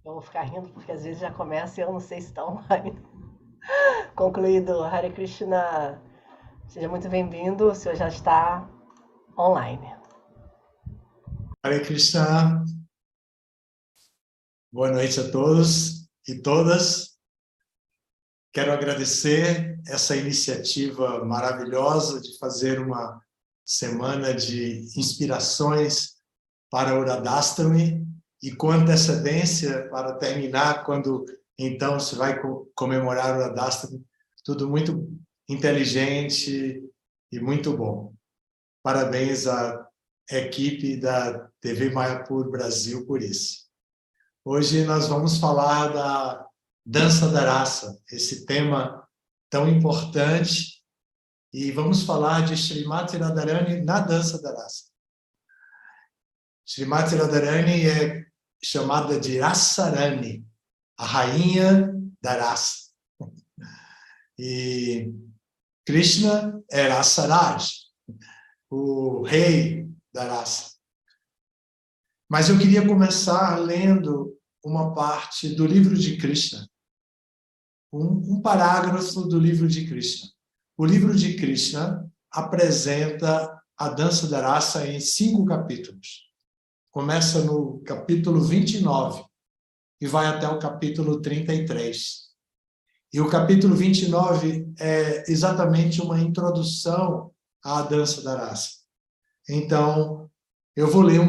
Eu vou ficar rindo porque às vezes já começa e eu não sei se está online. Concluído, Hare Krishna, seja muito bem-vindo, o senhor já está online. Hare Krishna, boa noite a todos e todas. Quero agradecer essa iniciativa maravilhosa de fazer uma semana de inspirações para o Radhastami e com antecedência para terminar, quando então se vai comemorar o Radhastami. Tudo muito inteligente e muito bom. Parabéns à equipe da TV Mayapur Brasil por isso. Hoje nós vamos falar da dança da raça, esse tema tão importante, e vamos falar de Srimati Radharani na dança da raça. Srimati Radharani é chamada de Rasarani, a rainha da raça. E Krishna é Rasaraj, o rei da raça. Mas eu queria começar lendo uma parte do livro de Krishna, um parágrafo do livro de Krishna. O livro de Krishna apresenta a dança da raça em 5 capítulos. Começa no capítulo 29 e vai até o capítulo 33. E o capítulo 29 é exatamente uma introdução à dança da raça. Então, eu vou ler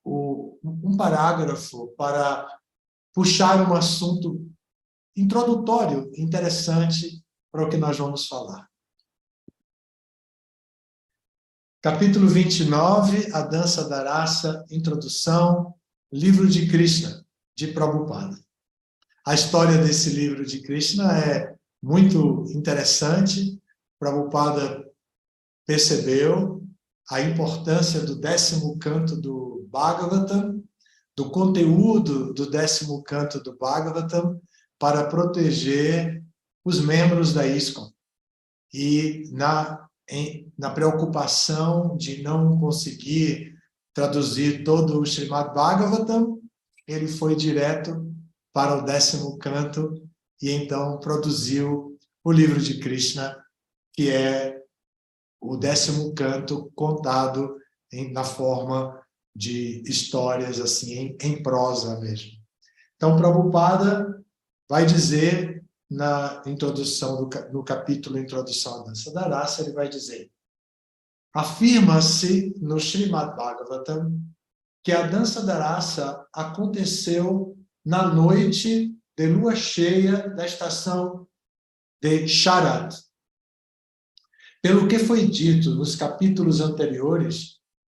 um parágrafo para puxar um assunto introdutório interessante para o que nós vamos falar. Capítulo 29, a dança da raça, introdução, livro de Krishna, de Prabhupada. A história desse livro de Krishna é muito interessante. Prabhupada percebeu a importância do 10º canto do Bhagavatam, do conteúdo do 10º canto do Bhagavatam, para proteger os membros da ISKCON. E na preocupação de não conseguir traduzir todo o Srimad Bhagavatam, ele foi direto para o 10º canto e então produziu o livro de Krishna, que é o 10º canto contado na forma de histórias assim em prosa mesmo. Então, Prabhupada vai dizer na introdução, no capítulo Introdução à Dança da Raça, ele vai dizer: afirma-se no Srimad Bhagavatam que a dança da raça aconteceu na noite de lua cheia da estação de Sharad. Pelo que foi dito nos capítulos anteriores,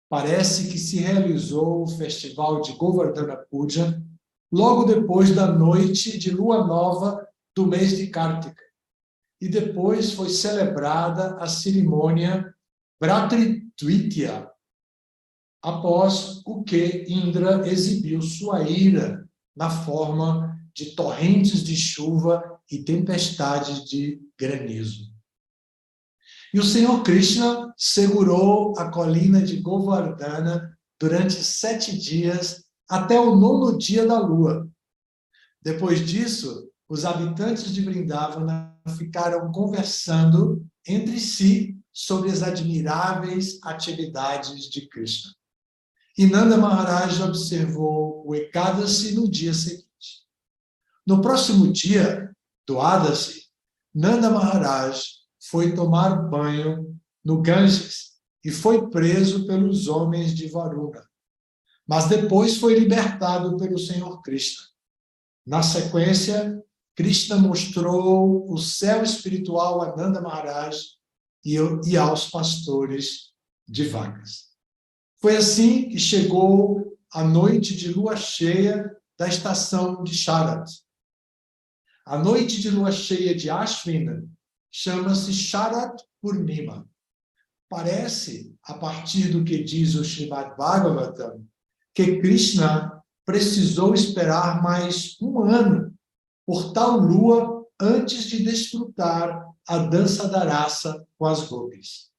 parece que se realizou o festival de Govardhana Puja logo depois da noite de lua nova do mês de Kartika. E depois foi celebrada a cerimônia Bratridvitiya, após o que Indra exibiu sua ira na forma de torrentes de chuva e tempestades de granizo. E o Senhor Krishna segurou a colina de Govardhana durante 7 dias, até o 9º dia da lua. Depois disso, os habitantes de Vrindavana ficaram conversando entre si sobre as admiráveis atividades de Krishna. E Nanda Maharaj observou o Ekadasi no dia seguinte. No próximo dia, do Adasi, Nanda Maharaj foi tomar banho no Ganges e foi preso pelos homens de Varuna. Mas depois foi libertado pelo Senhor Krishna. Na sequência, Krishna mostrou o céu espiritual a Nanda Maharaj e aos pastores de vacas. Foi assim que chegou a noite de lua cheia da estação de Sharad. A noite de lua cheia de Ashvina chama-se Sharad Purnima. Parece, a partir do que diz o Srimad Bhagavatam, que Krishna precisou esperar mais 1 ano por tal lua antes de desfrutar a dança da raça com as gopis.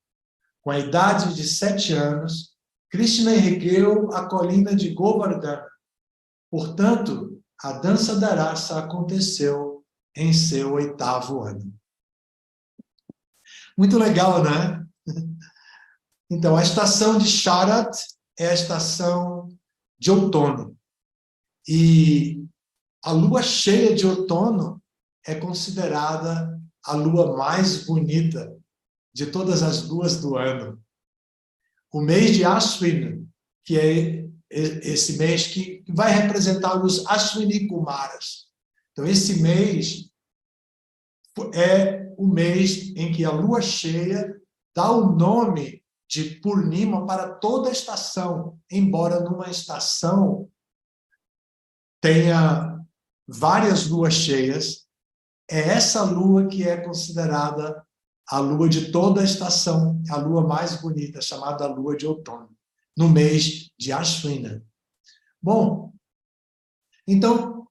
Com a idade de 7 anos, Krishna ergueu a colina de Govardhana. Portanto, a dança da raça aconteceu em seu 8º ano. Muito legal, né? Então, a estação de Sharat é a estação de outono. E a lua cheia de outono é considerada a lua mais bonita de todas as luas do ano. O mês de Ashwin, que é esse mês que vai representar os Ashwini Kumaras. Então, esse mês é o mês em que a lua cheia dá o nome de Purnima para toda a estação, embora numa estação tenha várias luas cheias, é essa lua que é considerada a lua de toda a estação, a lua mais bonita, chamada lua de outono, no mês de Ashwina. Bom, então,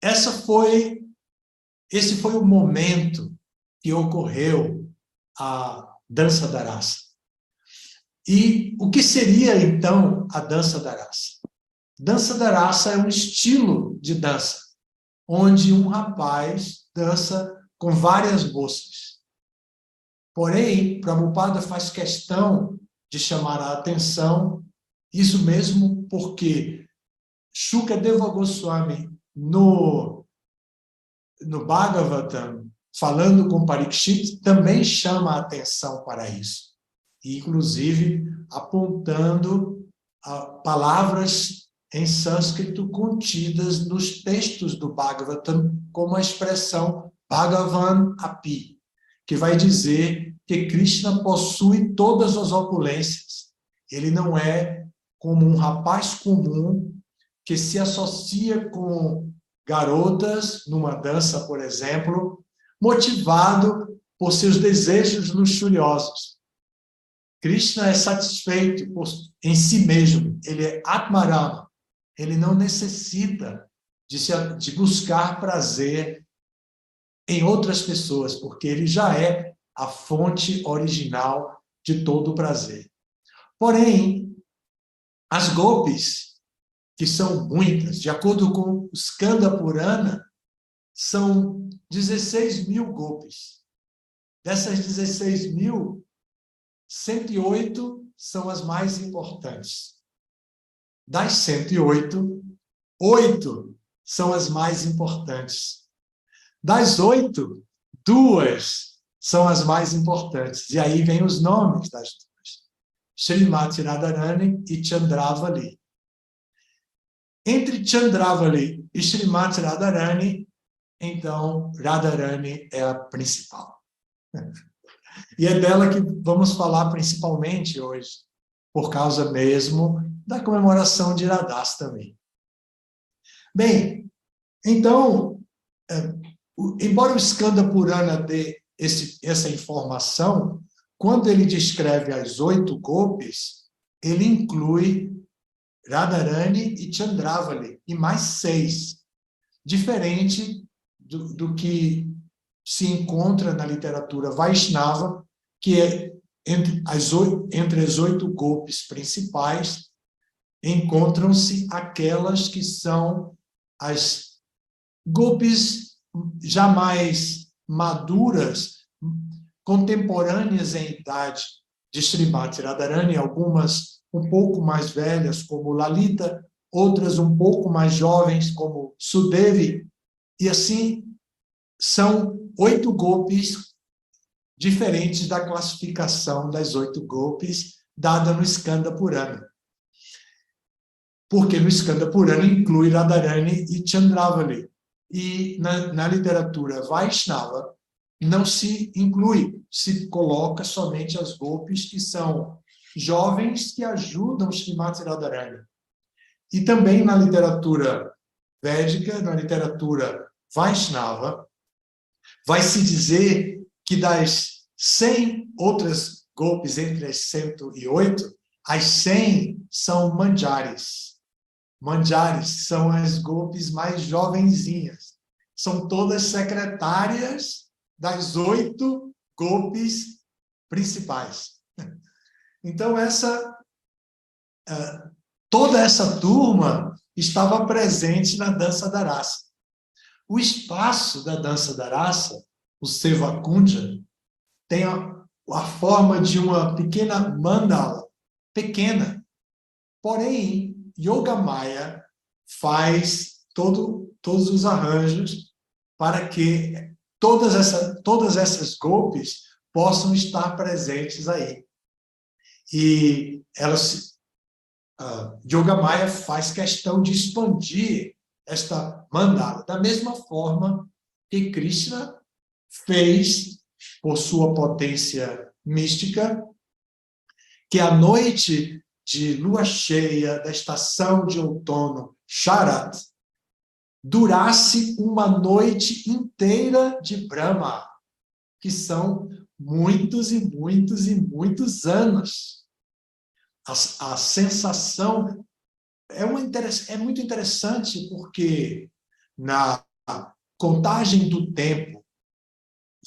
esse foi o momento que ocorreu a dança da raça. E o que seria, então, a dança da raça? Dança da raça é um estilo de dança, onde um rapaz dança com várias moças. Porém, Prabhupada faz questão de chamar a atenção, isso mesmo porque Shukadeva Goswami, no Bhagavatam, falando com Parikshit, também chama a atenção para isso. Inclusive, apontando palavras em sânscrito contidas nos textos do Bhagavatam, como a expressão Bhagavan Api, que vai dizer que Krishna possui todas as opulências. Ele não é como um rapaz comum que se associa com garotas numa dança, por exemplo, motivado por seus desejos luxuriosos. Krishna é satisfeito em si mesmo, ele é Atmarama. Ele não necessita de buscar prazer em outras pessoas, porque ele já é a fonte original de todo o prazer. Porém, as gopis, que são muitas, de acordo com o Skanda Purana, são 16.000 gopis. Dessas 16.000, 108 são as mais importantes. Das 108, 8 são as mais importantes. Das 8, 2 são as mais importantes. E aí vem os nomes das 2. Srimati Radharani e Chandravali. Entre Chandravali e Srimati Radharani, então, Radharani é a principal. E é dela que vamos falar principalmente hoje, por causa mesmo da comemoração de Radhastami. Bem, então, embora o Skanda Purana dê essa informação, quando ele descreve as 8 gopis, ele inclui Radharani e Chandravali, e mais 6, diferente do que se encontra na literatura Vaishnava, que é entre as 8 gopis principais, encontram-se aquelas que são as gopis já mais maduras, contemporâneas em idade de Srimati Radharani, algumas um pouco mais velhas, como Lalita, outras um pouco mais jovens, como Sudevi, e assim são 8 gopis diferentes da classificação das 8 gopis dada no Skanda Purana. Porque no Skanda Purana inclui Radharani e Chandravali. E na literatura Vaishnava não se inclui, se coloca somente as gopis que são jovens que ajudam Srimati Radharani. E também na literatura védica, na literatura Vaishnava, vai se dizer que das 100 outras gopis entre as 108, as 100 são manjaris. Manjaris são as gopis mais jovenzinhas. São todas secretárias das 8 gopis principais. Então, toda essa turma estava presente na dança da raça. O espaço da dança da raça, o Seva Kunja, tem a forma de uma pequena mandala, pequena. Porém, Yogamaya faz todos os arranjos para que todas essas golpes possam estar presentes aí. E Yogamaya faz questão de expandir esta mandala, da mesma forma que Krishna fez, por sua potência mística, que a noite de lua cheia da estação de outono Sharat durasse uma noite inteira de Brahma, que são muitos e muitos e muitos anos. A sensação é muito interessante, porque na contagem do tempo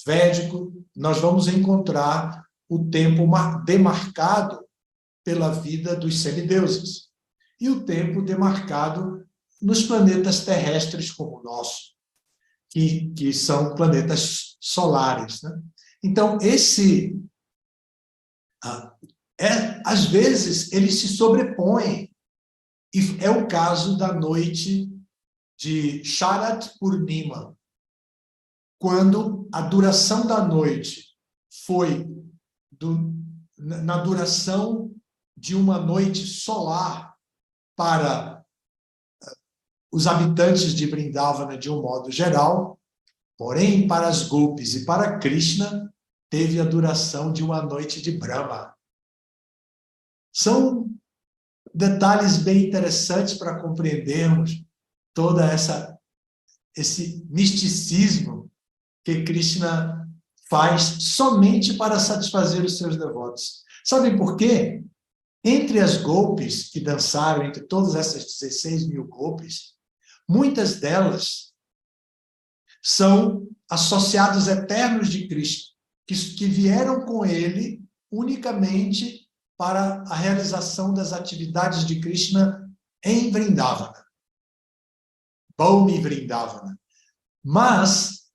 védico, nós vamos encontrar o tempo demarcado pela vida dos semideuses e o tempo demarcado nos planetas terrestres como o nosso, que são planetas solares, né? Então, às vezes, eles se sobrepõem, e é o caso da noite de Sharat Purnima, quando a duração da noite foi na duração de uma noite solar para os habitantes de Vrindavana de um modo geral, porém, para as gopis e para Krishna, teve a duração de uma noite de Brahma. São detalhes bem interessantes para compreendermos toda esse misticismo que Krishna faz somente para satisfazer os seus devotos. Sabem por quê? Entre as golpes que dançaram, entre todas essas 16 mil golpes, muitas delas são associados eternos de Krishna, que vieram com ele unicamente para a realização das atividades de Krishna em Vrindavana, Bhaumi Vrindavana. Mas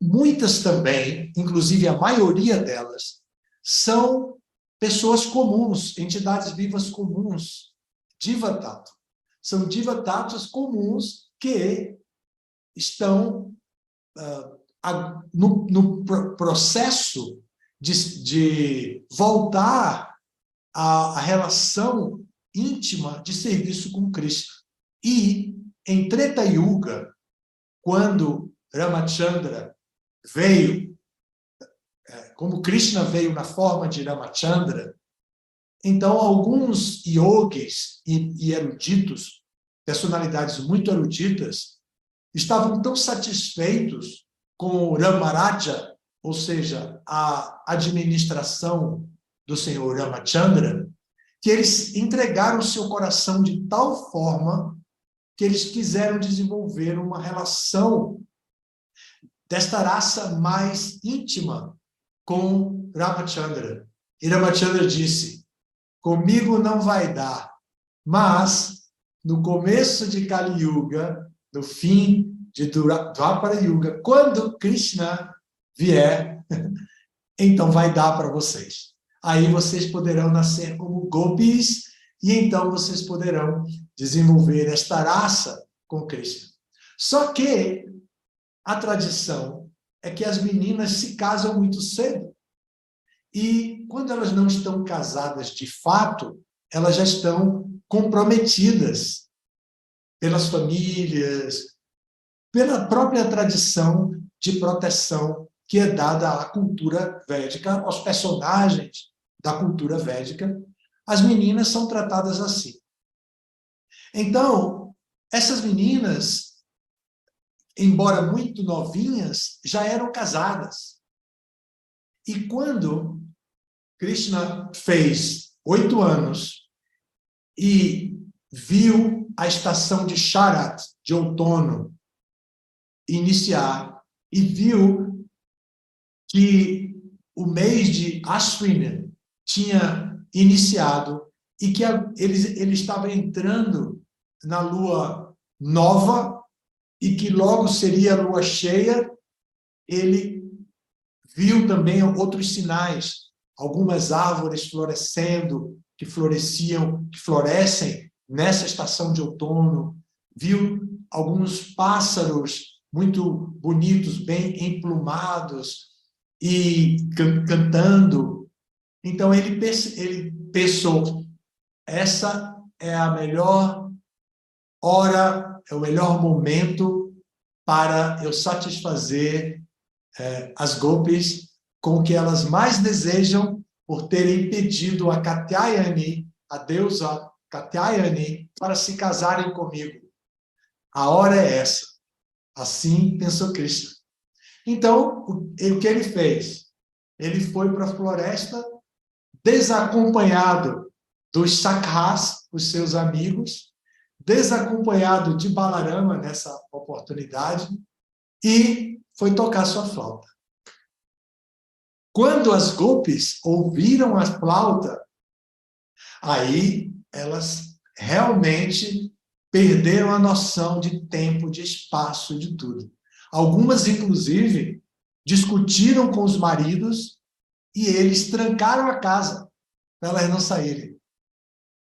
muitas também, inclusive a maioria delas, são pessoas comuns, entidades vivas comuns, Jiva Tattva. São Jiva Tattvas comuns que estão no processo de voltar à relação íntima de serviço com Krishna. E em Treta Yuga, quando Ramachandra veio, como Krishna veio na forma de Ramachandra, então alguns yogis e eruditos, personalidades muito eruditas, estavam tão satisfeitos com Ramaraja, ou seja, a administração do Senhor Ramachandra, que eles entregaram seu coração de tal forma que eles quiseram desenvolver uma relação desta raça mais íntima com Ramachandra. E Ramachandra disse: comigo não vai dar, mas no começo de Kali Yuga, no fim de Dwapara Yuga, quando Krishna vier, então vai dar para vocês. Aí vocês poderão nascer como gopis, e então vocês poderão desenvolver esta raça com Krishna. Só que a tradição é que as meninas se casam muito cedo. E quando elas não estão casadas de fato, elas já estão comprometidas pelas famílias, pela própria tradição de proteção que é dada à cultura védica, aos personagens da cultura védica. As meninas são tratadas assim. Então, essas meninas, embora muito novinhas, já eram casadas. E quando Krishna fez 8 anos e viu a estação de Sharat, de outono, iniciar, e viu que o mês de Ashwini tinha iniciado e que ele estava entrando na lua nova e que logo seria a lua cheia, ele viu também outros sinais, algumas árvores florescendo, que florescem nessa estação de outono, viu alguns pássaros muito bonitos, bem emplumados e cantando. Então ele pensou, essa é a melhor hora, é o melhor momento para eu satisfazer as golpes com o que elas mais desejam por terem impedido a Katyayani, a deusa Katyayani, para se casarem comigo. A hora é essa. Assim pensou Krishna. Então, o que ele fez? Ele foi para a floresta desacompanhado dos Sakhas, os seus amigos, desacompanhado de Balarama nessa oportunidade, e foi tocar sua flauta. Quando as golpes ouviram a flauta, aí elas realmente perderam a noção de tempo, de espaço, de tudo. Algumas, inclusive, discutiram com os maridos e eles trancaram a casa para elas não saírem.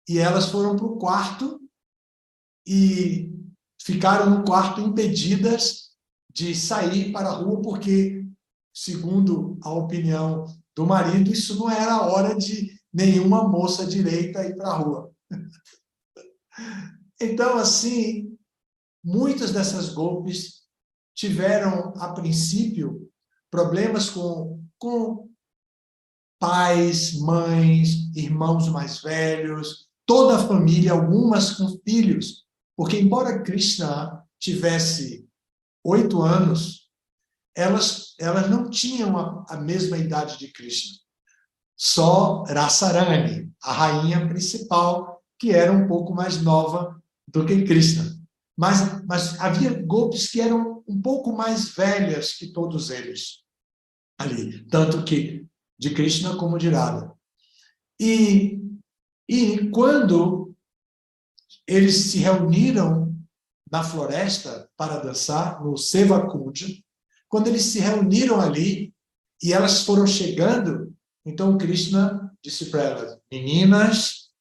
E elas foram para o quarto e ficaram no quarto impedidas de sair para a rua, porque, segundo a opinião do marido, isso não era a hora de nenhuma moça direita ir para a rua. Então, assim, muitas dessas golpes tiveram, a princípio, problemas com pais, mães, irmãos mais velhos, toda a família, algumas com filhos. Porque, embora Krishna tivesse 8 anos, elas não tinham a mesma idade de Krishna. Só Rasarani, a rainha principal, que era um pouco mais nova do que Krishna. Mas havia golpes que eram um pouco mais velhas que todos eles ali, tanto que de Krishna como de Radha. E quando eles se reuniram na floresta para dançar, no Sevakunja, quando eles se reuniram ali e elas foram chegando, então Krishna disse para elas: meninas,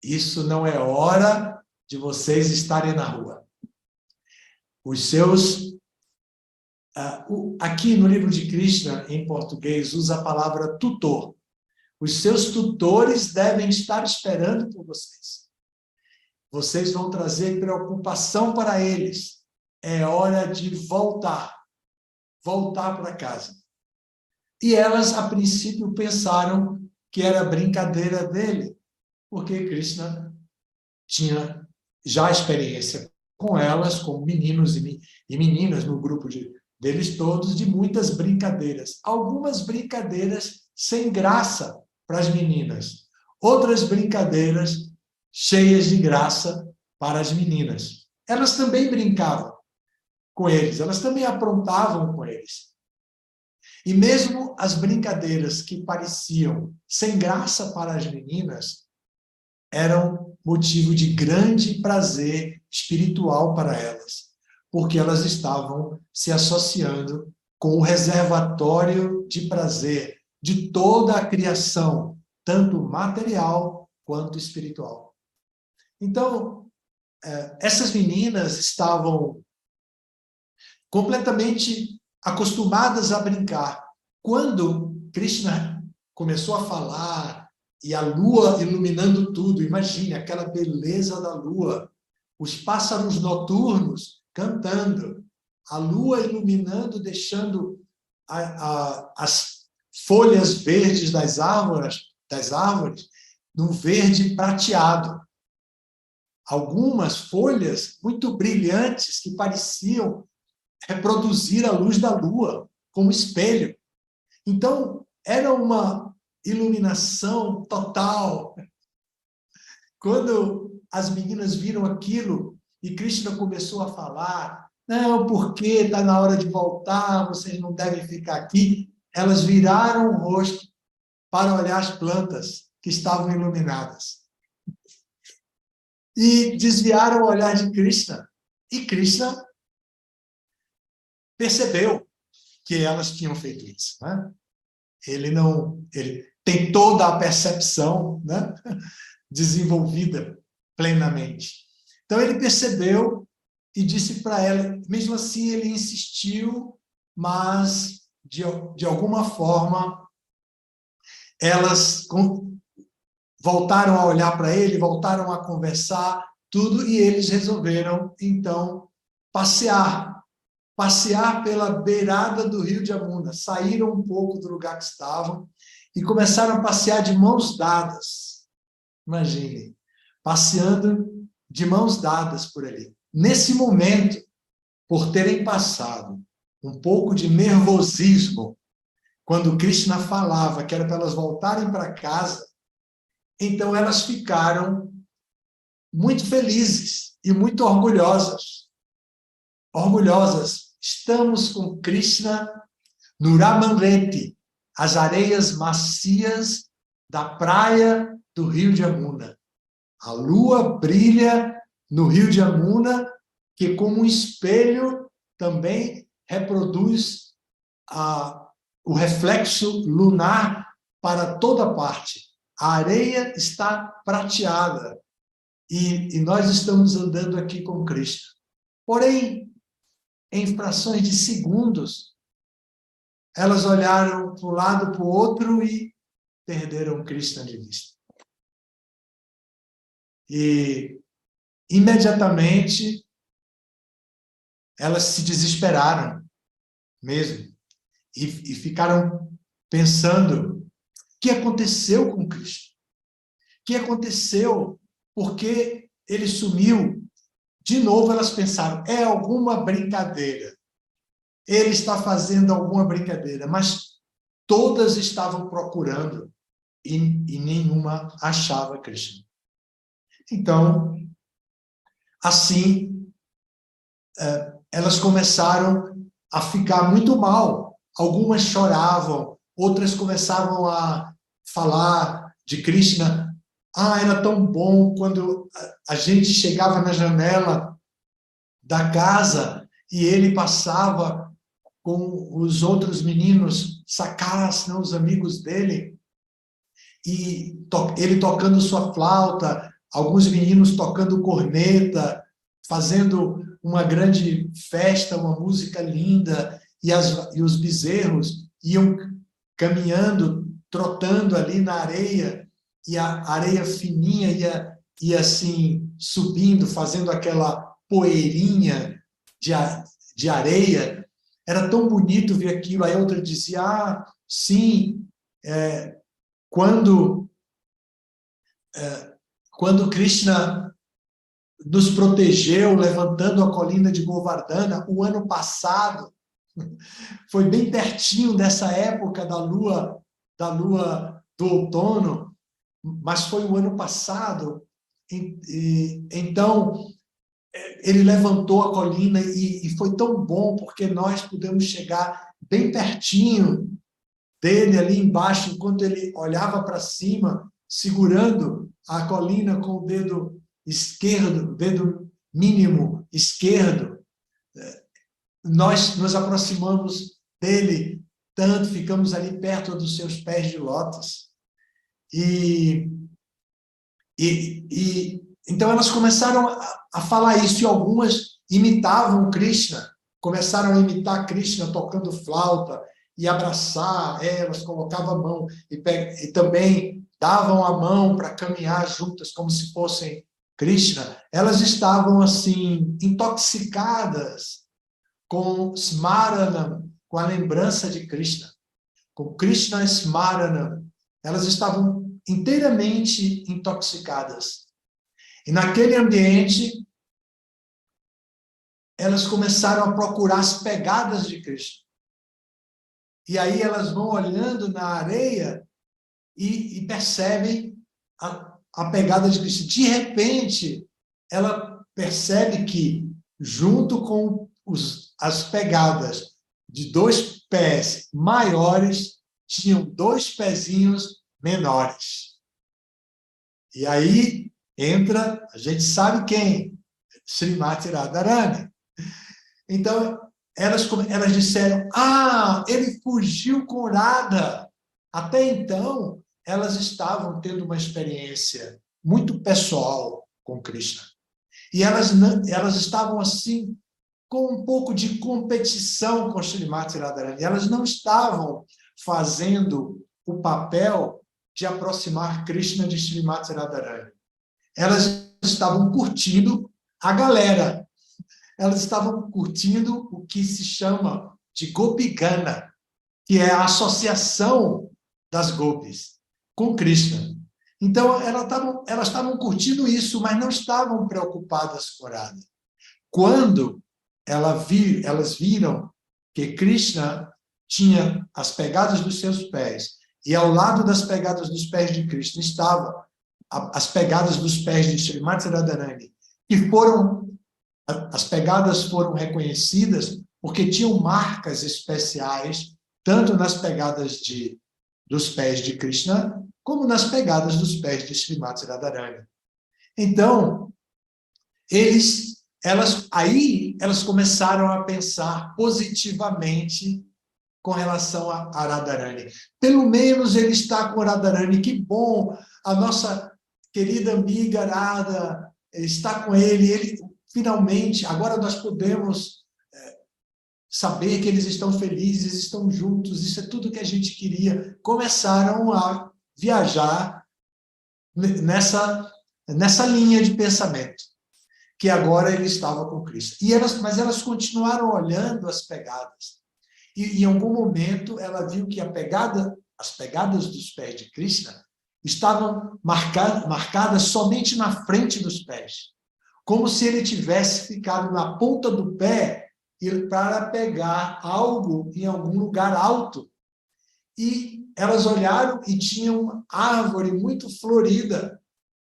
isso não é hora de vocês estarem na rua. Os seus... aqui no livro de Krishna, em português, usa a palavra tutor. Os seus tutores devem estar esperando por vocês. Vocês vão trazer preocupação para eles. É hora de voltar para casa. E elas, a princípio, pensaram que era brincadeira dele, porque Krishna tinha já experiência com elas, com meninos e meninas, no grupo deles todos, de muitas brincadeiras. Algumas brincadeiras sem graça para as meninas. Outras brincadeiras cheias de graça para as meninas. Elas também brincavam com eles, elas também aprontavam com eles. E mesmo as brincadeiras que pareciam sem graça para as meninas eram motivo de grande prazer espiritual para elas, porque elas estavam se associando com o reservatório de prazer de toda a criação, tanto material quanto espiritual. Então, essas meninas estavam completamente acostumadas a brincar. Quando Krishna começou a falar e a lua iluminando tudo, imagine aquela beleza da lua, os pássaros noturnos cantando, a lua iluminando, deixando as folhas verdes das árvores num verde prateado. Algumas folhas muito brilhantes que pareciam reproduzir a luz da lua como espelho. Então, era uma iluminação total. Quando as meninas viram aquilo e Krishna começou a falar: não, porque está na hora de voltar, vocês não devem ficar aqui, elas viraram o rosto para olhar as plantas que estavam iluminadas. e desviaram o olhar de Krishna. E Krishna percebeu que elas tinham feito isso, né? Ele tem toda a percepção, né, desenvolvida plenamente. Então ele percebeu e disse para ela, mesmo assim ele insistiu, mas de alguma forma elas voltaram a olhar para ele, voltaram a conversar, tudo, e eles resolveram então passear pela beirada do rio de Yamuna, saíram um pouco do lugar que estavam e começaram a passear de mãos dadas. Imaginem, passeando de mãos dadas por ali. Nesse momento, por terem passado um pouco de nervosismo, quando Krishna falava que era para elas voltarem para casa, então elas ficaram muito felizes e muito orgulhosas. Orgulhosas. Estamos com Krishna no Ramanreti, as areias macias da praia do rio de Yamuna. A lua brilha no rio de Yamuna, que como um espelho também reproduz o reflexo lunar para toda parte. A areia está prateada e nós estamos andando aqui com Krishna. Porém, em frações de segundos, elas olharam para um lado, para o outro e perderam Krishna de vista. E, imediatamente, elas se desesperaram mesmo e ficaram pensando o que aconteceu com Krishna? O que aconteceu? Por que ele sumiu? De novo, elas pensaram, é alguma brincadeira. Ele está fazendo alguma brincadeira. Mas todas estavam procurando e nenhuma achava Krishna. Então, assim, elas começaram a ficar muito mal. Algumas choravam, outras começavam a falar de Krishna. Era tão bom quando a gente chegava na janela da casa e ele passava com os outros meninos, Sakas, os amigos dele, e ele tocando sua flauta, alguns meninos tocando corneta, fazendo uma grande festa, uma música linda, e os bezerros iam caminhando, trotando ali na areia, e a areia fininha ia assim, subindo, fazendo aquela poeirinha de areia. Era tão bonito ver aquilo. Aí outra dizia, sim, quando Krishna nos protegeu, levantando a colina de Govardhana, o ano passado, foi bem pertinho dessa época da lua do outono, mas foi o ano passado. Então, ele levantou a colina e foi tão bom, porque nós pudemos chegar bem pertinho dele ali embaixo, enquanto ele olhava para cima, segurando a colina com o dedo esquerdo, dedo mínimo esquerdo. Nós nos aproximamos dele tanto, ficamos ali perto dos seus pés de lótus. Então elas começaram a falar isso, e algumas imitavam Krishna, começaram a imitar Krishna tocando flauta, e abraçar elas, colocavam a mão, e também davam a mão para caminhar juntas, como se fossem Krishna. Elas estavam assim, intoxicadas com Smarana, com a lembrança de Krishna, com Krishna Smarana. Elas estavam inteiramente intoxicadas. E naquele ambiente, elas começaram a procurar as pegadas de Krishna. E aí elas vão olhando na areia e percebem a pegada de Krishna. De repente, ela percebe que, junto com as pegadas de 2 pés maiores, tinham 2 pezinhos menores. E aí entra, a gente sabe quem, Srimati Radharani. Então, elas disseram, ele fugiu com Radha. Até então, elas estavam tendo uma experiência muito pessoal com Krishna. E elas estavam, assim, com um pouco de competição com Srimati Radharani. Elas não estavam fazendo o papel de aproximar Krishna de Srimati Radharani. Elas estavam curtindo a galera. Elas estavam curtindo o que se chama de Gopigana, que é a associação das gopis com Krishna. Então, elas estavam curtindo isso, mas não estavam preocupadas com Radha. Quando elas viram que Krishna tinha as pegadas dos seus pés, e ao lado das pegadas dos pés de Krishna estavam as pegadas dos pés de Srimati Radharani, as pegadas foram reconhecidas porque tinham marcas especiais, tanto nas pegadas dos pés de Krishna, como nas pegadas dos pés de Srimati Radharani. Então, elas começaram a pensar positivamente com relação a Radharani. Pelo menos ele está com Radharani, que bom, a nossa querida amiga Radha está com ele, finalmente, agora nós podemos saber que eles estão felizes, estão juntos, isso é tudo que a gente queria. Começaram a viajar nessa linha de pensamento, que agora ele estava com Cristo. Mas elas continuaram olhando as pegadas. E em algum momento ela viu que as pegadas dos pés de Krishna estavam marcadas somente na frente dos pés, como se ele tivesse ficado na ponta do pé para pegar algo em algum lugar alto. E elas olharam e tinha uma árvore muito florida.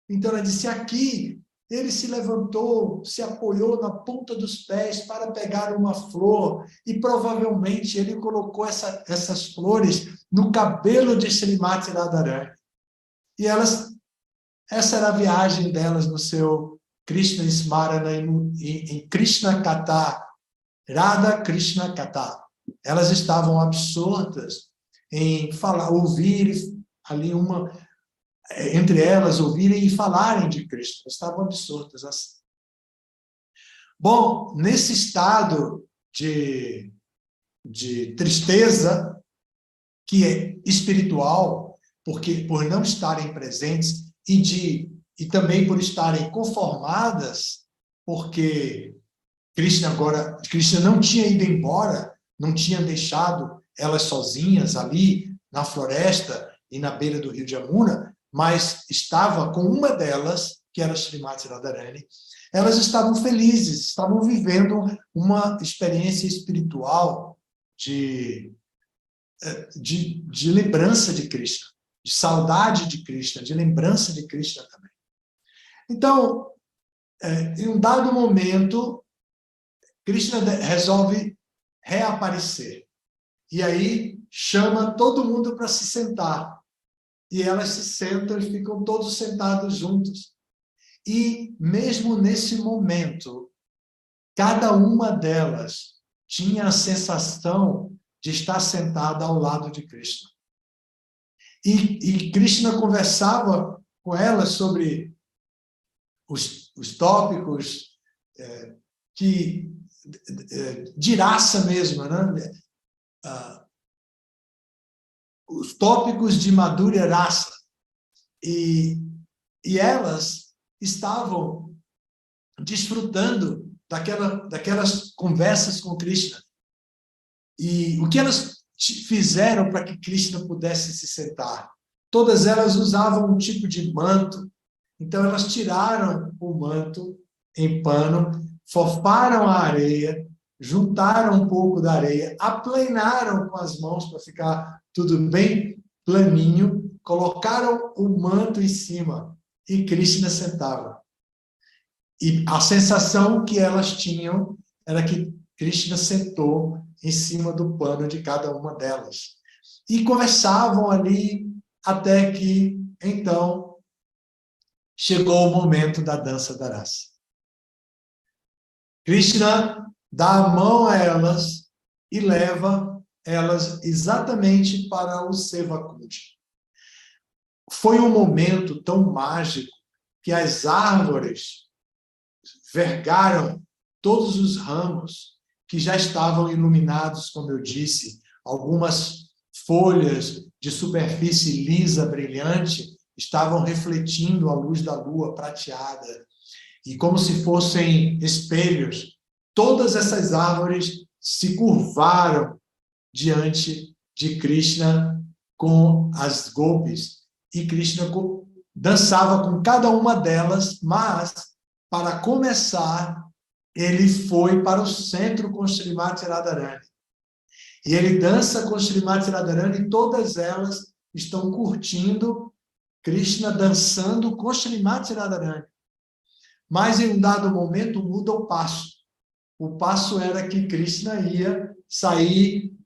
Então ela disse, aqui, ele se levantou, se apoiou na ponta dos pés para pegar uma flor, e provavelmente ele colocou essas flores no cabelo de Srimati Radharani. E essa era a viagem delas no seu Krishna Smarana, em Krishna Katha, Radha Krishna Katha. Elas estavam absortas em ouvir ali entre elas, ouvirem e falarem de Krishna. Estavam absortas assim. Bom, nesse estado de tristeza, que é espiritual, porque por não estarem presentes, e também por estarem conformadas, porque Krishna não tinha ido embora, não tinha deixado elas sozinhas ali na floresta e na beira do rio de Yamuna, mas estava com uma delas, que era Srimati Radharani. Elas estavam felizes, estavam vivendo uma experiência espiritual de lembrança de Krishna, de saudade de Krishna, de lembrança de Krishna também. Então, em um dado momento, Krishna resolve reaparecer. E aí chama todo mundo para se sentar. E elas se sentam e ficam todos sentados juntos. E mesmo nesse momento, cada uma delas tinha a sensação de estar sentada ao lado de Krishna. E Krishna conversava com elas sobre os tópicos de raça mesmo, né? Os tópicos de Madhurya Rasa. E elas estavam desfrutando daquelas conversas com Krishna. E o que elas fizeram para que Krishna pudesse se sentar? Todas elas usavam um tipo de manto. Então, elas tiraram o manto em pano, fofaram a areia, juntaram um pouco da areia, aplanaram com as mãos para ficar tudo bem planinho, colocaram o manto em cima e Krishna sentava. E a sensação que elas tinham era que Krishna sentou em cima do pano de cada uma delas. E conversavam ali até que, então, chegou o momento da dança da raça. Krishna dá a mão a elas e leva elas exatamente para o Sevakundi. Foi um momento tão mágico que as árvores vergaram todos os ramos que já estavam iluminados, como eu disse, algumas folhas de superfície lisa, brilhante, estavam refletindo a luz da lua prateada, e como se fossem espelhos, todas essas árvores se curvaram diante de Krishna com as gopis, e Krishna dançava com cada uma delas, mas, para começar, ele foi para o centro com Srimati Radharani. E ele dança com Srimati Radharani e todas elas estão curtindo Krishna dançando com Srimati Radharani. Mas em um dado momento muda o passo. O passo era que Krishna ia sair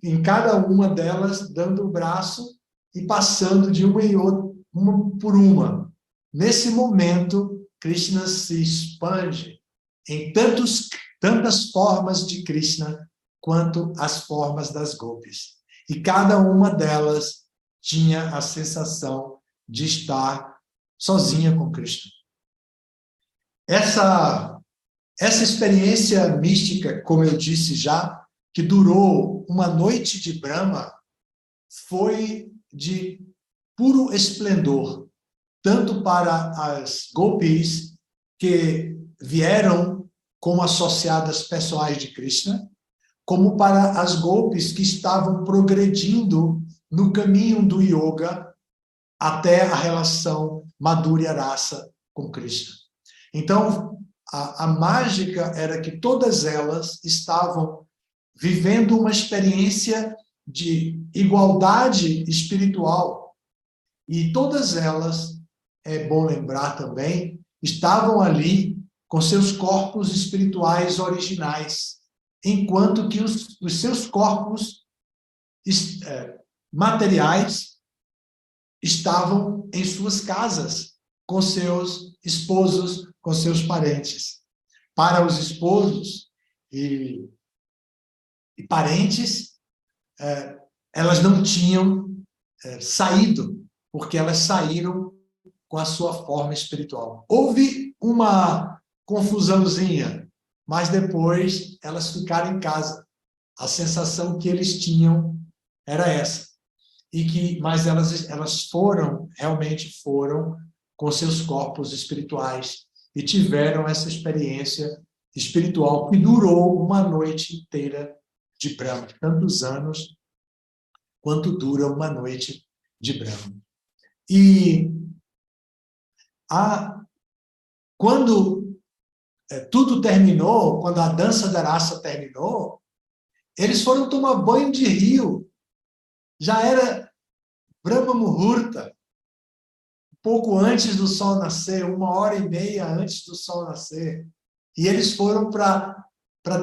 em cada uma delas, dando o braço e passando de uma em outra, uma por uma. Nesse momento, Krishna se expande em tantas formas de Krishna quanto as formas das gopis. E cada uma delas tinha a sensação de estar sozinha com Krishna. Essa experiência mística, como eu disse já, que durou uma noite de Brahma, foi de puro esplendor, tanto para as gopis que vieram como associadas pessoais de Krishna, como para as gopis que estavam progredindo no caminho do yoga até a relação Madhurya Rasa com Krishna. Então, a mágica era que todas elas estavam vivendo uma experiência de igualdade espiritual. E todas elas, é bom lembrar também, estavam ali com seus corpos espirituais originais, enquanto que os seus corpos materiais estavam em suas casas, com seus esposos, com seus parentes. Para os esposos e parentes, elas não tinham saído, porque elas saíram com a sua forma espiritual. Houve uma confusãozinha, mas depois elas ficaram em casa. A sensação que eles tinham era essa. Mas elas realmente foram com seus corpos espirituais e tiveram essa experiência espiritual que durou uma noite inteira de Brahma, tantos anos quanto dura uma noite de Brahma. E quando tudo terminou, quando a dança da raça terminou, eles foram tomar banho de rio. Já era Brahma Muhurta, pouco antes do sol nascer, 1h30 antes do sol nascer. E eles foram para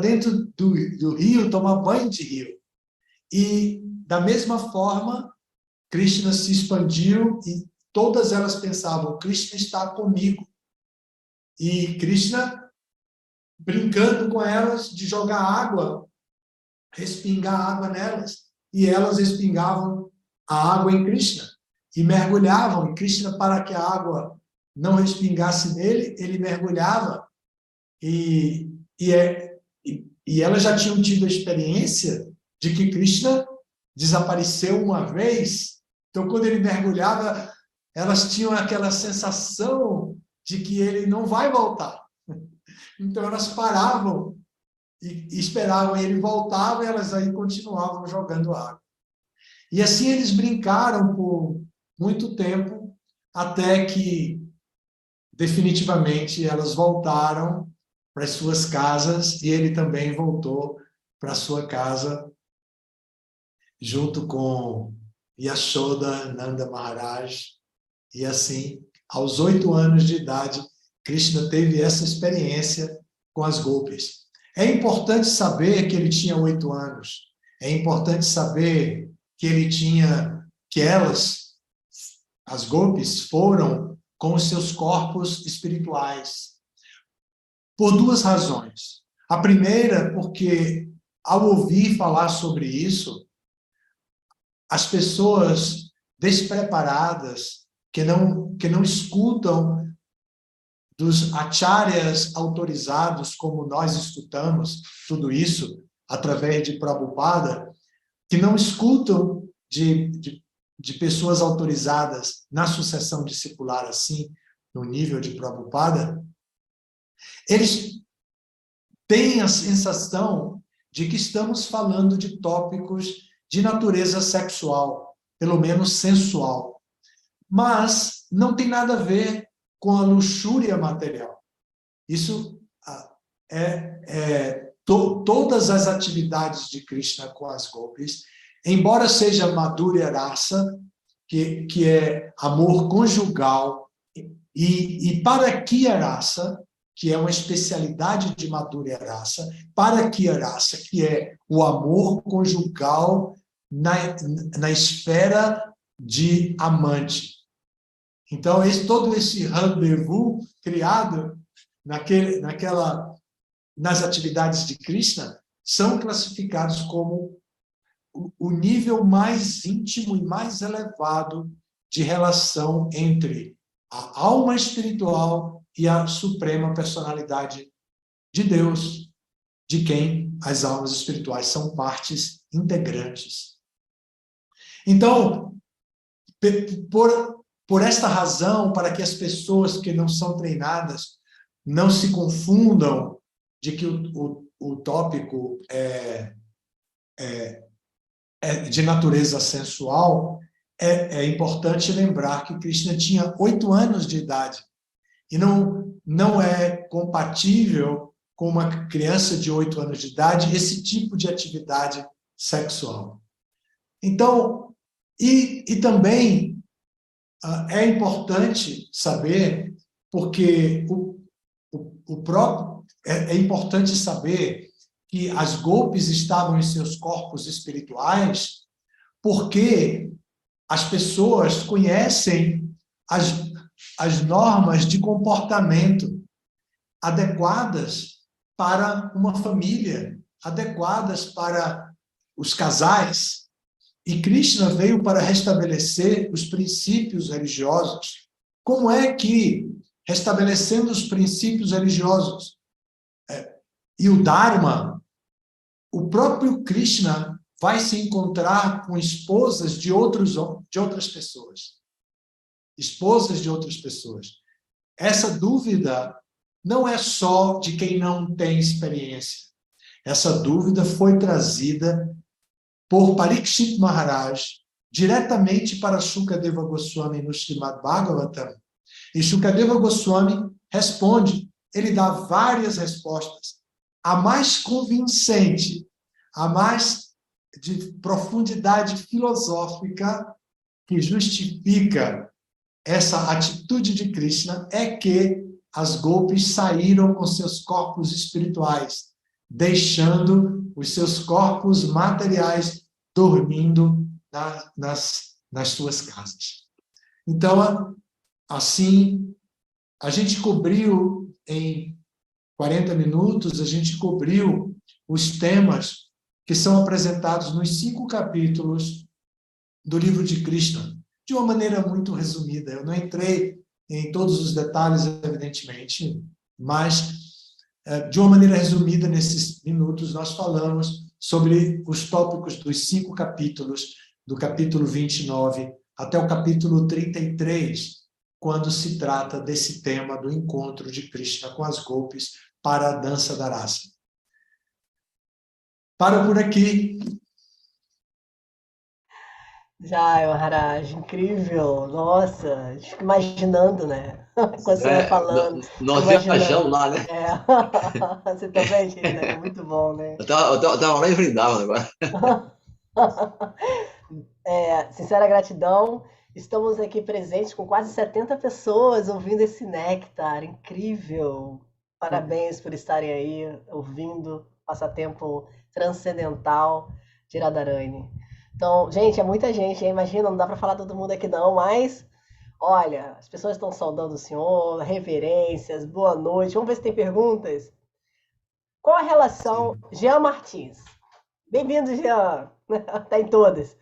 dentro do rio tomar banho de rio. E, da mesma forma, Krishna se expandiu e todas elas pensavam, Krishna está comigo. E Krishna, brincando com elas, de jogar água, respingar água nelas. E elas respingavam a água em Krishna e mergulhavam. E Krishna, para que a água não respingasse nele, ele mergulhava. E elas já tinham tido a experiência de que Krishna desapareceu uma vez. Então, quando ele mergulhava, elas tinham aquela sensação de que ele não vai voltar. Então, elas paravam e esperavam ele voltar, e elas aí continuavam jogando água. E assim eles brincaram por muito tempo, até que, definitivamente, elas voltaram para as suas casas, e ele também voltou para a sua casa, junto com Yashoda, Nanda Maharaj. E assim, aos 8 anos de idade, Krishna teve essa experiência com as gopis. É importante saber que ele tinha 8 anos. É importante saber que as gopis foram com os seus corpos espirituais. Por duas razões. A primeira, porque ao ouvir falar sobre isso, as pessoas despreparadas, que não escutam dos acharyas autorizados, como nós escutamos tudo isso através de Prabhupada, que não escutam de pessoas autorizadas na sucessão discipular assim, no nível de Prabhupada, eles têm a sensação de que estamos falando de tópicos de natureza sexual, pelo menos sensual. Mas não tem nada a ver com a luxúria material. Isso todas as atividades de Krishna com as gopis, embora seja Madhurya Rasa, que é amor conjugal, e Parakya Rasa, que é uma especialidade de Madhurya Rasa, Parakya Rasa, que é o amor conjugal na esfera de amante. Então, todo esse rendezvous criado nas atividades de Krishna são classificados como o nível mais íntimo e mais elevado de relação entre a alma espiritual e a suprema personalidade de Deus, de quem as almas espirituais são partes integrantes. Então, por esta razão, para que as pessoas que não são treinadas não se confundam de que o tópico é de natureza sensual, é importante lembrar que Krishna tinha 8 anos de idade e não é compatível com uma criança de 8 anos de idade esse tipo de atividade sexual. Então, e também é importante saber, porque é importante saber que as gopis estavam em seus corpos espirituais porque as pessoas conhecem as normas de comportamento adequadas para uma família, adequadas para os casais. E Krishna veio para restabelecer os princípios religiosos. Como é que, restabelecendo os princípios religiosos e o Dharma, o próprio Krishna vai se encontrar com esposas de outras pessoas. Esposas de outras pessoas. Essa dúvida não é só de quem não tem experiência. Essa dúvida foi trazida por Parikshit Maharaj diretamente para Shukadeva Goswami no Srimad Bhagavatam. E Shukadeva Goswami responde, ele dá várias respostas. A mais convincente, a mais de profundidade filosófica que justifica essa atitude de Krishna é que as gopis saíram com seus corpos espirituais, deixando os seus corpos materiais dormindo nas suas casas. Então, assim, a gente cobriu em 40 minutos, a gente cobriu os temas que são apresentados nos 5 capítulos do livro de Krishna, de uma maneira muito resumida. Eu não entrei em todos os detalhes, evidentemente, mas de uma maneira resumida, nesses minutos, nós falamos sobre os tópicos dos 5 capítulos, do capítulo 29 até o capítulo 33, quando se trata desse tema do encontro de Krishna com as gopis para a dança da rasa. Paro por aqui. Jai, Maharaj, incrível. Nossa, fico imaginando, né? Quando você vai falando. Nós viajamos lá, né? Você também, querida? É muito bom, né? Eu tava lá em Vrindavan agora. Sincera gratidão. Estamos aqui presentes com quase 70 pessoas ouvindo esse néctar. Incrível. Parabéns por estarem aí ouvindo. Passatempo transcendental de Radharani. Então, gente, é muita gente, hein? Imagina, não dá para falar todo mundo aqui não, mas Olha, as pessoas estão saudando o senhor, reverências, boa noite. Vamos ver se tem perguntas. Qual a relação... Sim. Jean Martins. Bem-vindo, Jean. Tá em todas.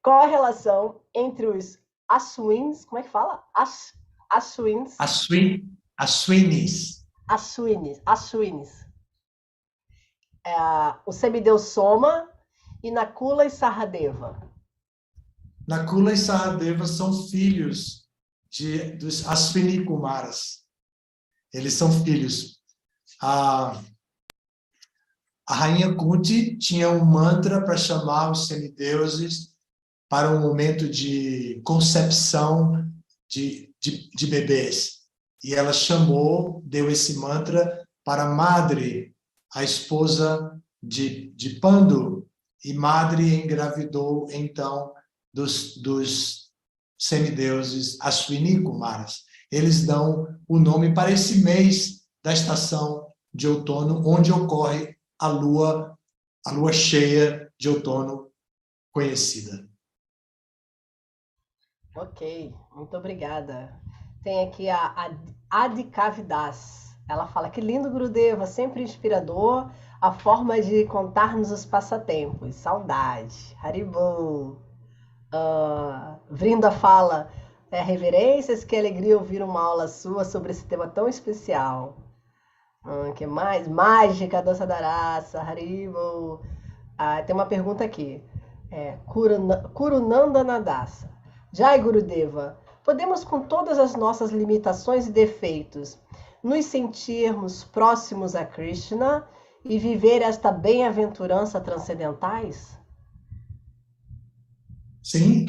Qual a relação entre os Assuins, como é que fala? Assuins, Aswinis. Assuines. O semideus Soma e Nakula e Saradeva. Nakula e Saradeva são filhos dos Aswini Kumaras. Eles são filhos. A rainha Kunti tinha um mantra para chamar os semideuses para um momento de concepção de bebês. E ela deu esse mantra para Madri, a esposa de Pandu. E Madri engravidou, então, dos semideuses Aswini Kumaras. Eles dão o nome para esse mês da estação de outono, onde ocorre a lua cheia de outono conhecida. Ok, muito obrigada. Tem aqui a Adikavidas. Ela fala que lindo, Gurudeva, sempre inspirador, a forma de contar-nos os passatempos. Saudade. Haribo. Vrinda fala, reverências, que alegria ouvir uma aula sua sobre esse tema tão especial. Que mais? Mágica, dança da raça, Haribo. Tem uma pergunta aqui. Kurunanda Nadasa. Jai Gurudeva, podemos com todas as nossas limitações e defeitos nos sentirmos próximos a Krishna e viver esta bem-aventurança transcendentais? Sim,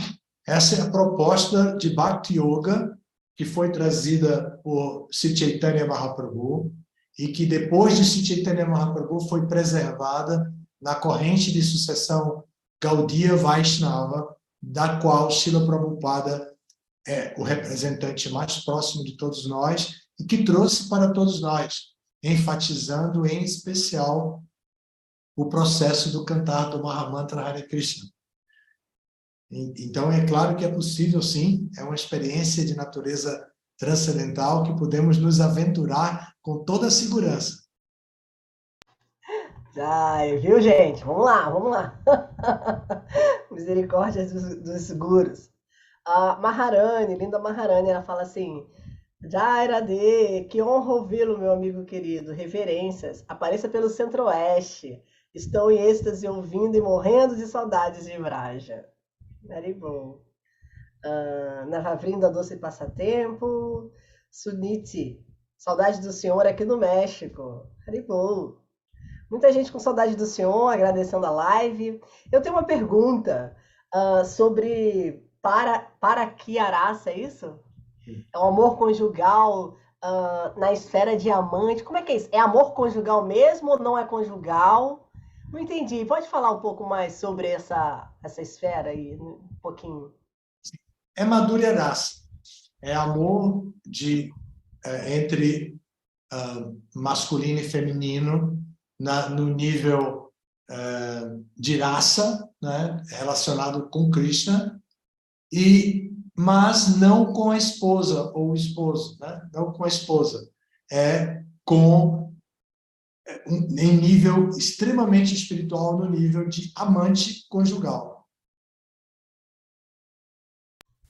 essa é a proposta de Bhakti Yoga que foi trazida por Sri Chaitanya Mahaprabhu e que depois de Sri Chaitanya Mahaprabhu foi preservada na corrente de sucessão Gaudiya Vaishnava, da qual Srila Prabhupada é o representante mais próximo de todos nós e que trouxe para todos nós, enfatizando em especial o processo do cantar do Mahamantra Hare Krishna. Então, é claro que é possível, sim, é uma experiência de natureza transcendental que podemos nos aventurar com toda a segurança. Ai, viu, gente? Vamos lá, vamos lá. Misericórdia dos gurus. A Maharani, linda Maharani, ela fala assim: Jai Radhe, que honra ouvi-lo, meu amigo querido. Reverências. Apareça pelo Centro-Oeste. Estou em êxtase ouvindo e morrendo de saudades de Vraja. Very bom. Navavrinda Doce Passatempo. Suniti, saudade do senhor aqui no México. Very bom. Muita gente com saudade do senhor, agradecendo a live. Eu tenho uma pergunta sobre Paraquiaraça, é isso? É um amor conjugal na esfera diamante. Como é que é isso? É amor conjugal mesmo ou não é conjugal? Não entendi. Pode falar um pouco mais sobre essa esfera aí, um pouquinho? É Madhurya Rasa. É amor entre masculino e feminino no nível de raça, né, relacionado com Krishna, mas não com a esposa ou o esposo, né? Não com a esposa. Em nível extremamente espiritual, no nível de amante conjugal.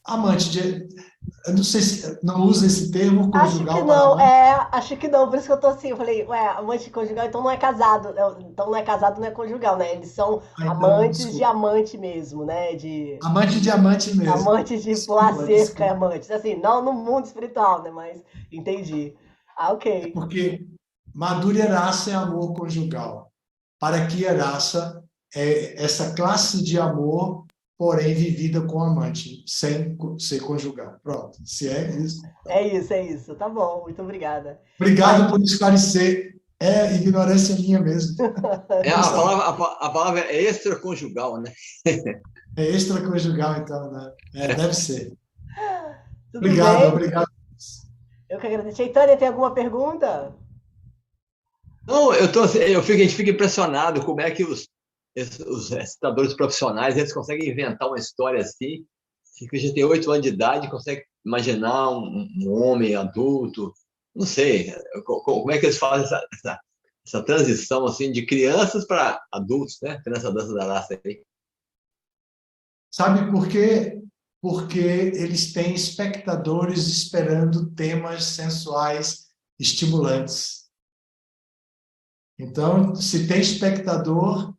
Eu não sei se não usa esse termo conjugal. Acho que não, por isso que eu tô assim, eu falei, amante conjugal, então não é casado, então não é casado, não é conjugal, né? Eles são amantes de amante mesmo, né? Amante de amante mesmo. Amantes de pular cerca, amantes, assim, não no mundo espiritual, né? Mas entendi. Ok. Porque Madhurya Rasa é amor conjugal. Paraquiya Rasa é essa classe de amor, porém vivida com amante, sem ser conjugal. Pronto, se é isso. Tá. É isso. Tá bom, muito obrigada. Obrigado por esclarecer. É ignorância minha mesmo. A palavra é extraconjugal, né? É extraconjugal, então, né? Deve ser. Tudo bem? Obrigado. Eu que agradeço. Chaitanya, tem alguma pergunta? Não, a gente fica impressionado como é que os recitadores profissionais eles conseguem inventar uma história assim Se Krishna tem 8 anos de idade, consegue imaginar um homem adulto, não sei, como é que eles fazem essa transição assim de crianças para adultos, né? Nessa dança da raça aí. Sabe por quê? Porque eles têm espectadores esperando temas sensuais estimulantes. Então, se tem espectador,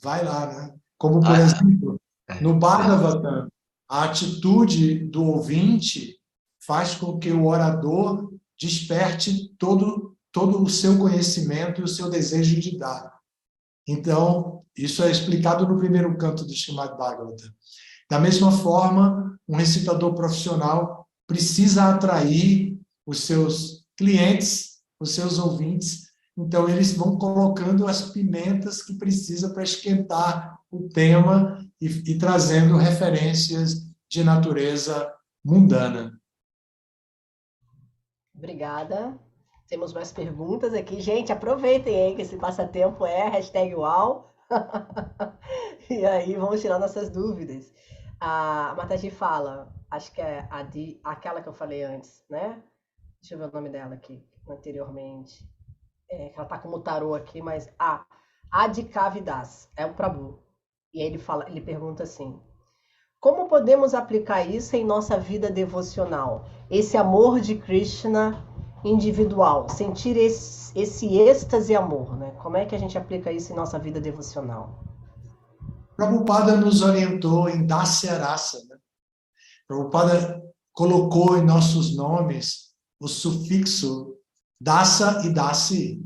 vai lá, né? Como, por exemplo, no Bhagavatam, a atitude do ouvinte faz com que o orador desperte todo o seu conhecimento e o seu desejo de dar. Então, isso é explicado no primeiro canto do Srimad Bhagavatam. Da mesma forma, um recitador profissional precisa atrair os seus clientes, os seus ouvintes. Então, eles vão colocando as pimentas que precisa para esquentar o tema e trazendo referências de natureza mundana. Obrigada. Temos mais perguntas aqui. Gente, aproveitem aí que esse passatempo é #UAU. E aí vamos tirar nossas dúvidas. A Mataji fala, acho que é aquela que eu falei antes, né? Deixa eu ver o nome dela aqui, anteriormente. Ela tá como tarô aqui, mas Adikavidas, é o Prabhu. E aí ele pergunta assim: como podemos aplicar isso em nossa vida devocional? Esse amor de Krishna individual, sentir esse êxtase e amor, né? Como é que a gente aplica isso em nossa vida devocional? Prabhupada nos orientou em Dasya Rasa, né? Prabhupada colocou em nossos nomes o sufixo Dasa e Dasi,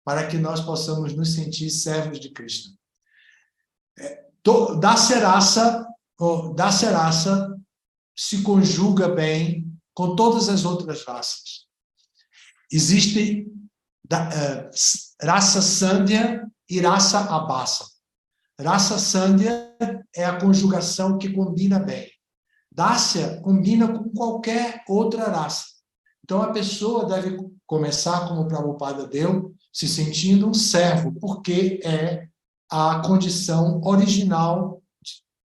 para que nós possamos nos sentir servos de Krishna. Dasya Rasa se conjuga bem com todas as outras raças. Existe raça Sandhya e raça Abhasa. Raça Sandhya é a conjugação que combina bem. Dasya combina com qualquer outra raça. Então, a pessoa deve começar, como o Prabhupada deu, se sentindo um servo, porque é a condição original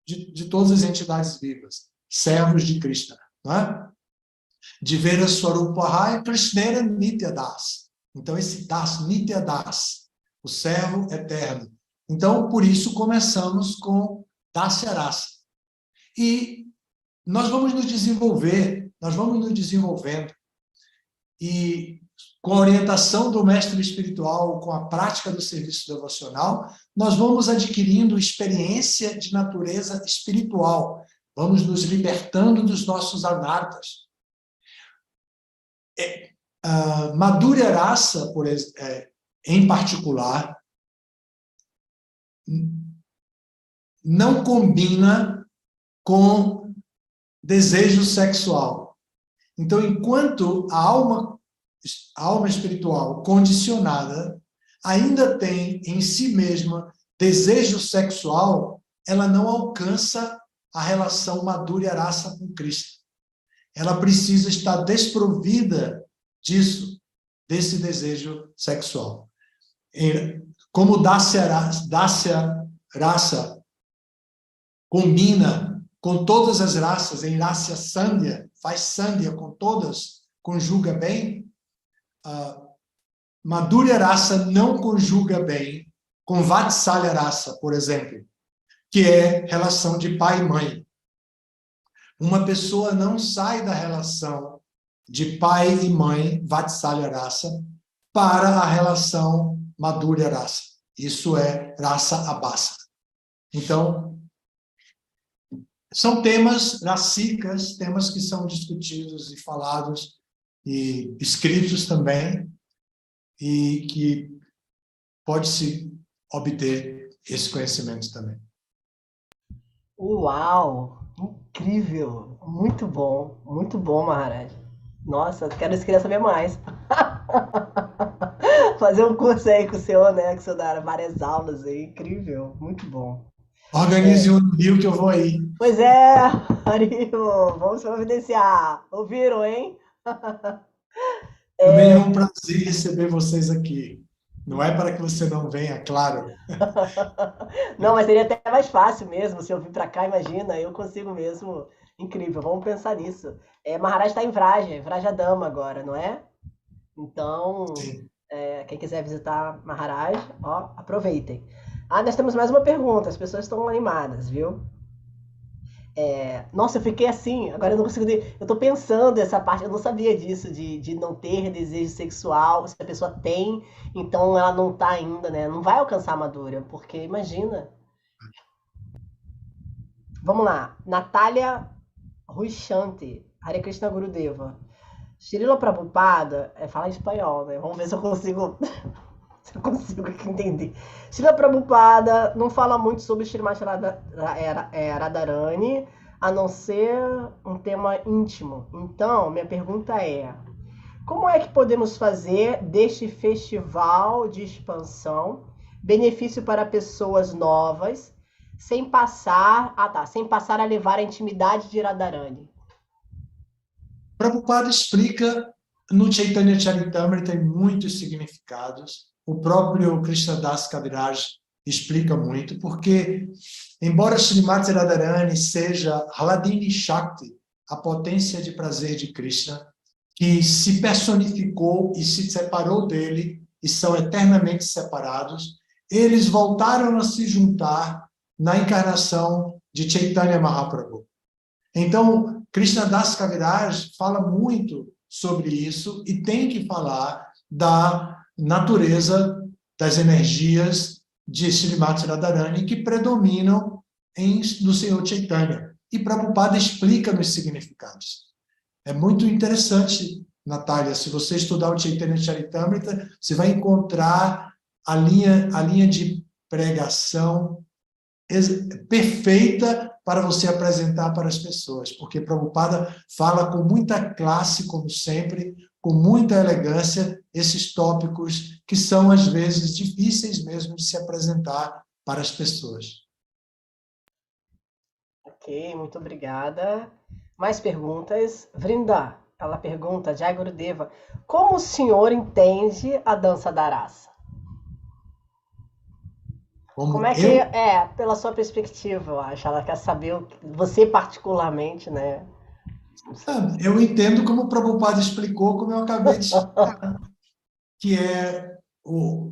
de todas as entidades vivas, servos de Krishna. Não é? Divera Swarupahai Krishnera Nitya Das. Então, esse Das, Nitya Das, o servo eterno. Então, por isso, começamos com Dasya Rasa. E nós vamos nos desenvolver, nós vamos nos desenvolvendo. E com a orientação do mestre espiritual, com a prática do serviço devocional, nós vamos adquirindo experiência de natureza espiritual. Vamos nos libertando dos nossos anartas. Madhurya Rasa, em particular, não combina com desejo sexual. Então, enquanto a alma espiritual condicionada ainda tem em si mesma desejo sexual, ela não alcança a relação Madhurya Rasa com Krishna. Ela precisa estar desprovida desse desejo sexual. Como Dasya Rasa combina com todas as raças, em Rasa Sandhya, faz Sandhya com todas, conjuga bem, Madhurya Rasa não conjuga bem com Vatsalya Rasa, por exemplo, que é relação de pai e mãe. Uma pessoa não sai da relação de pai e mãe, Vatsalya Rasa, para a relação Madhurya Rasa. Isso é Rasa Abhasa. Então, são temas racicas, temas que são discutidos e falados e escritos também, e que pode-se obter esse conhecimento também. Uau! Incrível! Muito bom, Maharaj. Nossa, queria saber mais. Fazer um curso aí com o senhor, né? Que o senhor dá várias aulas aí. Incrível, muito bom. Organize um Rio que eu vou aí. Pois é, Haribo, vamos providenciar. Ouviram, hein? Também é um prazer receber vocês aqui. Não é para que você não venha, claro. Não, mas seria até mais fácil mesmo, se eu vir pra cá, imagina, eu consigo mesmo. Incrível, vamos pensar nisso. Maharaj está em Vrajadama agora, não é? Então, Sim. quem quiser visitar Maharaj, ó, aproveitem. Ah, nós temos mais uma pergunta, as pessoas estão animadas, viu? Nossa, eu fiquei assim, agora eu não consigo. Eu tô pensando essa parte, eu não sabia disso, de não ter desejo sexual. Se a pessoa tem, então ela não tá ainda, né? Não vai alcançar a madura, porque imagina. Vamos lá, Natália Ruichanti, Hare Krishna Gurudeva. Srila Prabhupada, fala em espanhol, né? Vamos ver se eu consigo, se eu consigo aqui entender. Srila Prabhupada não fala muito sobre Srimati Radharani, a não ser um tema íntimo. Então, minha pergunta é: como é que podemos fazer deste festival de expansão benefício para pessoas novas, sem passar a levar a intimidade de Radharani? Prabhupada explica no Chaitanya Charitamrita tem muitos significados. O próprio Krishnadas Kaviraj explica muito, porque, embora Srimati Radharani seja Hladini Shakti, a potência de prazer de Krishna, que se personificou e se separou dele e são eternamente separados, eles voltaram a se juntar na encarnação de Chaitanya Mahaprabhu. Então, Krishnadas Kaviraj fala muito sobre isso e tem que falar da natureza das energias de Srimati Radharani que predominam no Senhor Chaitanya. E Prabhupada explica nos significados. É muito interessante, Natália, se você estudar o Chaitanya Charitamrita, você vai encontrar a linha de pregação perfeita para você apresentar para as pessoas, porque Prabhupada fala com muita classe, como sempre, com muita elegância, esses tópicos que são, às vezes, difíceis mesmo de se apresentar para as pessoas. Ok, muito obrigada. Mais perguntas? Vrinda, ela pergunta, Jai Gurudeva, como o senhor entende a dança da raça? Como é que pela sua perspectiva, eu acho? Ela quer saber, você particularmente, né? Eu entendo como o Prabhupada explicou, como eu acabei de explicar, que é o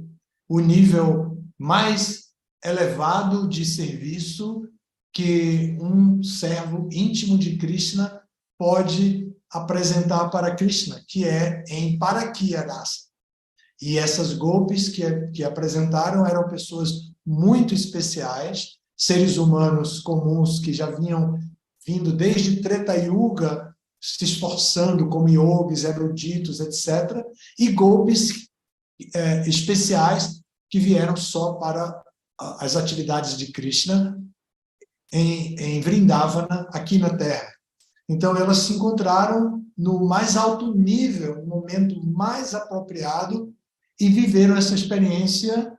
nível mais elevado de serviço que um servo íntimo de Krishna pode apresentar para Krishna, que é em Parakya Rasa. E essas gopis que apresentaram eram pessoas muito especiais, seres humanos comuns que já vinham vindo desde Treta Yuga, se esforçando como yogis, eruditos, etc., e gopis especiais que vieram só para as atividades de Krishna em Vrindavana, aqui na Terra. Então, elas se encontraram no mais alto nível, no momento mais apropriado, e viveram essa experiência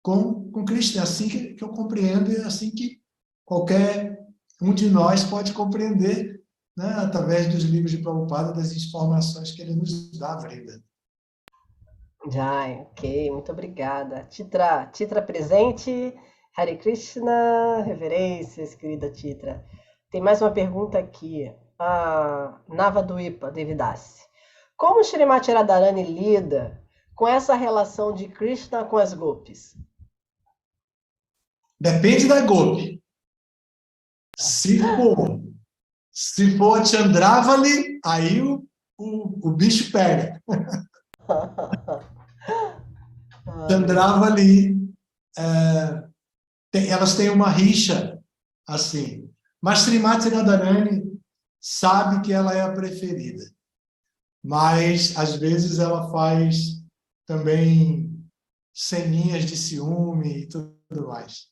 com Krishna. É assim que eu compreendo, e é assim que qualquer um de nós pode compreender, né, através dos livros de Prabhupada, das informações que ele nos dá, Vrida. Jai, ok, muito obrigada. Titra presente, Hare Krishna, reverências, querida Titra. Tem mais uma pergunta aqui. Navaduipa Devidasi. Como Srimati Radharani lida com essa relação de Krishna com as gopis? Depende da gopi. Se for a Chandravali, aí o bicho pega. Chandravali, elas têm uma rixa assim. Mas Srimati Radharani sabe que ela é a preferida. Mas, às vezes, ela faz também ceninhas de ciúme e tudo mais.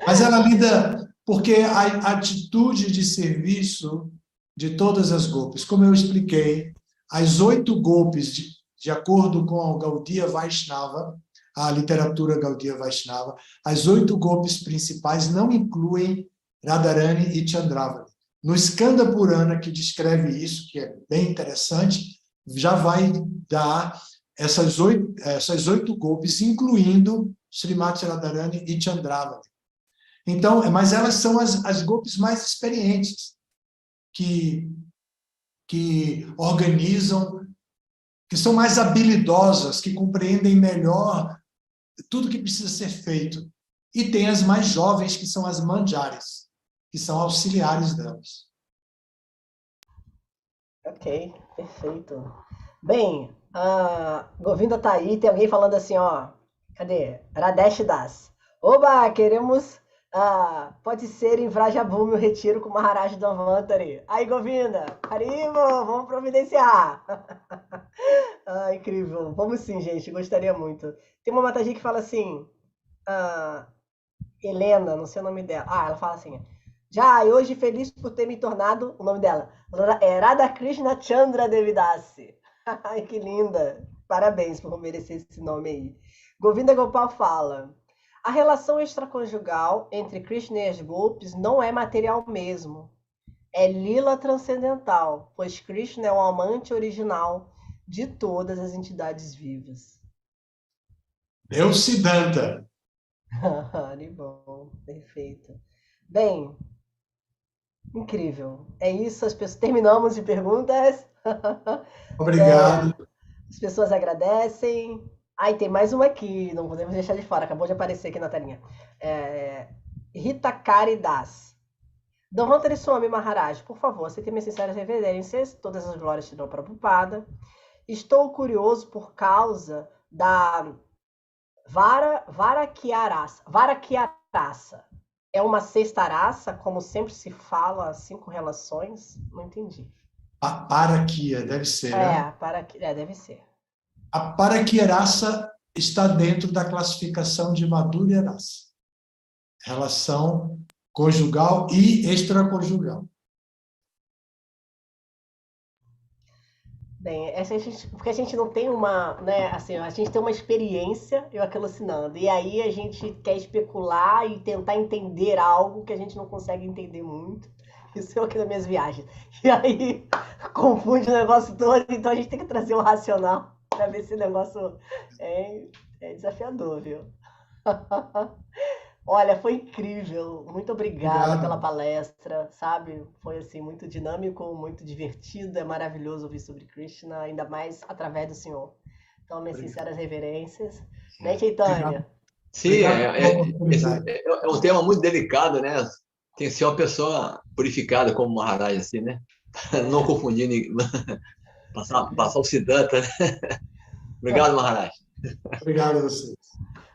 Mas ela lida... Porque a atitude de serviço de todas as gopis, como eu expliquei, as 8 gopis, de acordo com a Gaudiya Vaishnava, a literatura Gaudiya Vaishnava, as 8 gopis principais não incluem Radharani e Chandravali. No Skanda Purana, que descreve isso, que é bem interessante, já vai dar essas 8 golpes, incluindo Srimati Radharani e Chandravati. Então, mas elas são as golpes mais experientes, que organizam, que são mais habilidosas, que compreendem melhor tudo que precisa ser feito. E tem as mais jovens, que são as manjaris, que são auxiliares delas. Ok, perfeito. Bem, a Govinda tá aí, tem alguém falando assim, ó. Cadê? Radesh Das. Oba, queremos. Pode ser em Vrajabhumi o retiro com o Maharaj Dhanvantari. Aí, Govinda, Haribo, vamos providenciar. Incrível. Vamos sim, gente, gostaria muito. Tem uma Mataji que fala assim. Helena, não sei o nome dela. Ela fala assim. Já, hoje feliz por ter me tornado. O nome dela é Radhakrishna Chandra Devidasi. Ai, que linda. Parabéns por merecer esse nome aí. Govinda Gopal fala. A relação extraconjugal entre Krishna e as golpes não é material mesmo. É lila transcendental, pois Krishna é o amante original de todas as entidades vivas. Eu, Siddhanta. Bom, perfeito. Bem, incrível. É isso, as pessoas... terminamos de perguntas. Obrigado. As pessoas agradecem. Tem mais uma aqui, não podemos deixar de fora, acabou de aparecer aqui na telinha. Hitakari Das. Dhanvantari Swami Maharaj, por favor, aceite minhas sinceras reverências, todas as glórias te dão Prabhupada. Estou curioso por causa da Varakyarasa. Varakyarasa. É uma sexta raça, como sempre se fala, 5 relações? Não entendi. Parakia, deve ser, né? Deve ser. A Parakyarasa está dentro da classificação de Madhurya Rasa. Relação conjugal e extraconjugal. Bem, porque a gente não tem uma, né, assim, a gente tem uma experiência, eu aqui alucinando, e aí a gente quer especular e tentar entender algo que a gente não consegue entender muito. Isso eu aqui nas minhas viagens. E aí confunde o negócio todo, então a gente tem que trazer um racional para ver se o negócio é desafiador, viu? Olha, foi incrível. Muito obrigada pela palestra, sabe? Foi assim muito dinâmico, muito divertido, é maravilhoso ouvir sobre Krishna, ainda mais através do senhor. Então, minhas sinceras reverências. Né, Chaitanya? Sim, é um tema muito delicado, né? Tem que ser uma pessoa purificada como Maharaj, assim, né? Não confundir, passar o Siddhanta, né? Obrigado, Maharaj. Obrigado a vocês.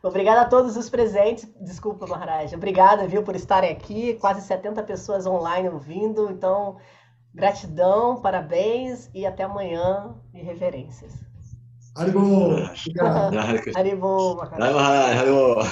Obrigada a todos os presentes. Desculpa, Maharaj. Obrigada, viu, por estarem aqui. Quase 70 pessoas online ouvindo. Então, gratidão, parabéns e até amanhã e reverências. Haribo! Obrigado. Haribo, Maharaj. Haribo!